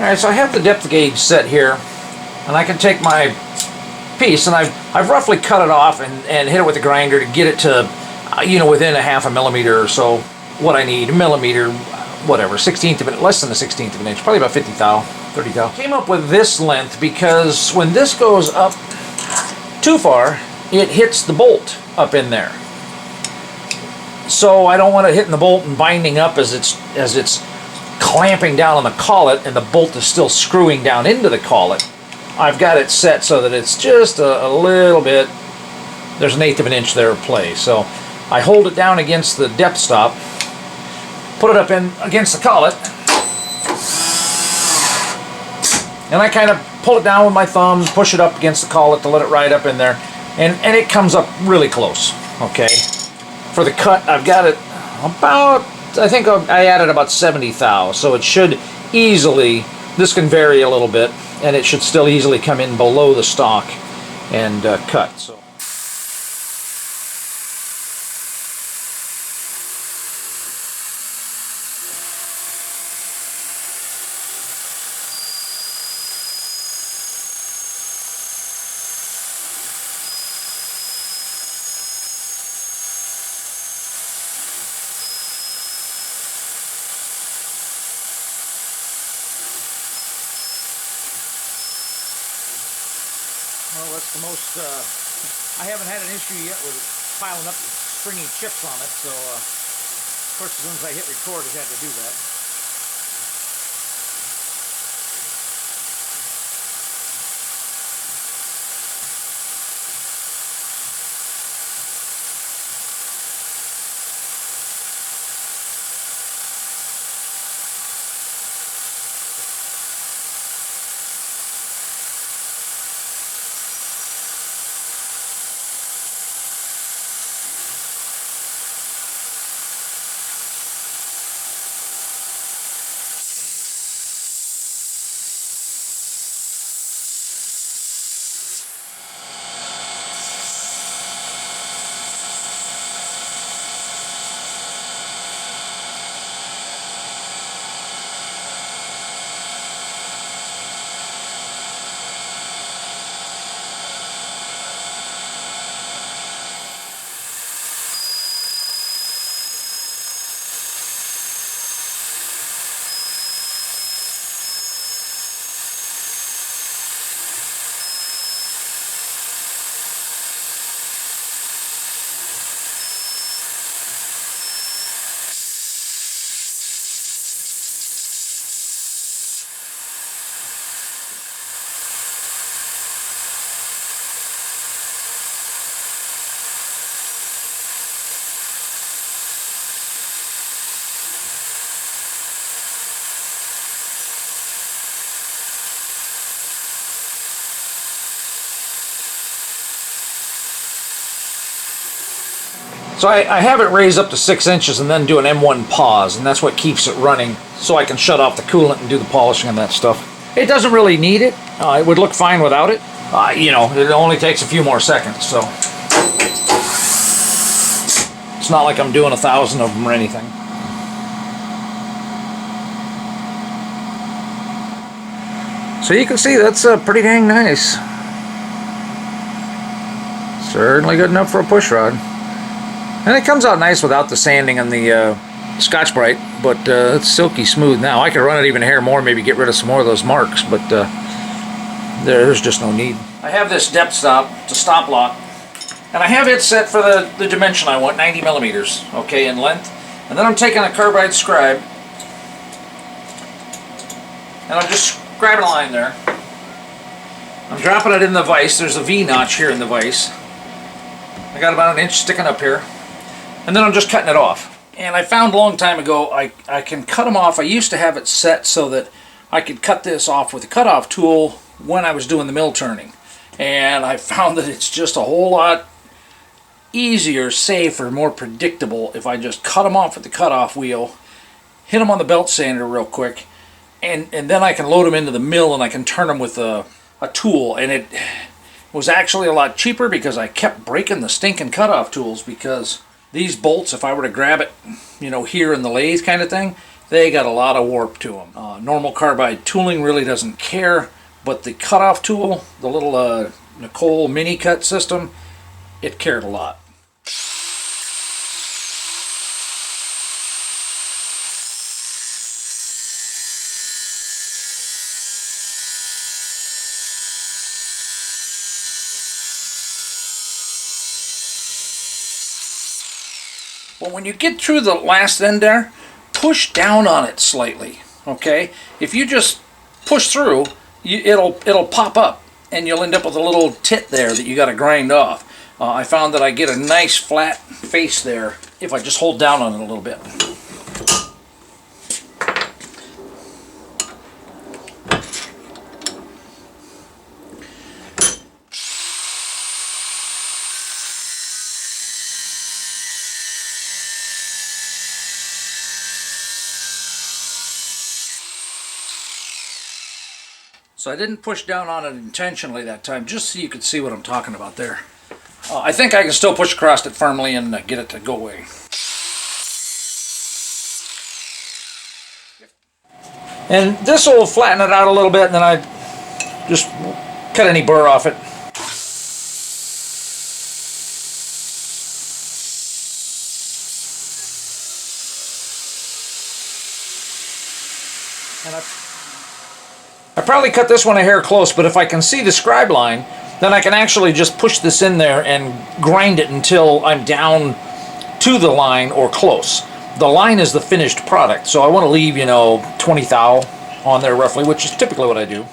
Alright, so I have the depth gauge set here, and I can take my piece, and I've roughly cut it off and hit it with a grinder to get it to, within a half a millimeter or so, what I need, a millimeter, whatever, 1/16 of an, less than a 1/16 of an inch, probably about 50 thou, 30 thou. Came up with this length because when this goes up too far, it hits the bolt up in there. So I don't want it hitting the bolt and binding up as it's clamping down on the collet and the bolt is still screwing down into the collet. I've got it set so that it's just a little bit, there's 1/8 of an inch there of play. So I hold it down against the depth stop, put it up in against the collet, and I kind of pull it down with my thumb, push it up against the collet to let it ride up in there, and it comes up really close, okay? For the cut, I've got it about, I think I added about 70 thou, so it should easily, this can vary a little bit, and it should still easily come in below the stock and cut. So. Well, that's the most, I haven't had an issue yet with piling up stringy chips on it, so of course as soon as I hit record I had to do that. So I have it raised up to 6 inches and then do an M1 pause, and that's what keeps it running so I can shut off the coolant and do the polishing and that stuff. It doesn't really need it. It would look fine without it. It only takes a few more seconds, so it's not like I'm doing 1,000 of them or anything. So you can see that's pretty dang nice. Certainly good enough for a push rod. And it comes out nice without the sanding and the Scotch-Brite, but it's silky smooth now. I could run it even a hair more, maybe get rid of some more of those marks, but there's just no need. I have this depth stop, it's a stop lock, and I have it set for the dimension I want, 90 millimeters, okay, in length. And then I'm taking a carbide scribe, and I'm just scribing a line there. I'm dropping it in the vise. There's a V-notch here in the vise. I got about 1 inch sticking up here. And then I'm just cutting it off. And I found a long time ago I can cut them off. I used to have it set so that I could cut this off with a cutoff tool when I was doing the mill turning. And I found that it's just a whole lot easier, safer, more predictable if I just cut them off with the cutoff wheel, hit them on the belt sander real quick, and then I can load them into the mill and I can turn them with a tool. And it was actually a lot cheaper because I kept breaking the stinking cutoff tools, because these bolts, if I were to grab it, here in the lathe kind of thing, they got a lot of warp to them. Normal carbide tooling really doesn't care, but the cutoff tool, the little Nicole mini cut system, it cared a lot. Well, when you get through the last end there, push down on it slightly, okay? If you just push through, it'll pop up, and you'll end up with a little tit there that you got to grind off. I found that I get a nice flat face there if I just hold down on it a little bit. So I didn't push down on it intentionally that time, just so you could see what I'm talking about there. I think I can still push across it firmly and get it to go away. And this will flatten it out a little bit, and then I just cut any burr off it. And I probably cut this one a hair close, but if I can see the scribe line, then I can actually just push this in there and grind it until I'm down to the line or close. The line is the finished product, so I want to leave, 20 thou on there roughly, which is typically what I do.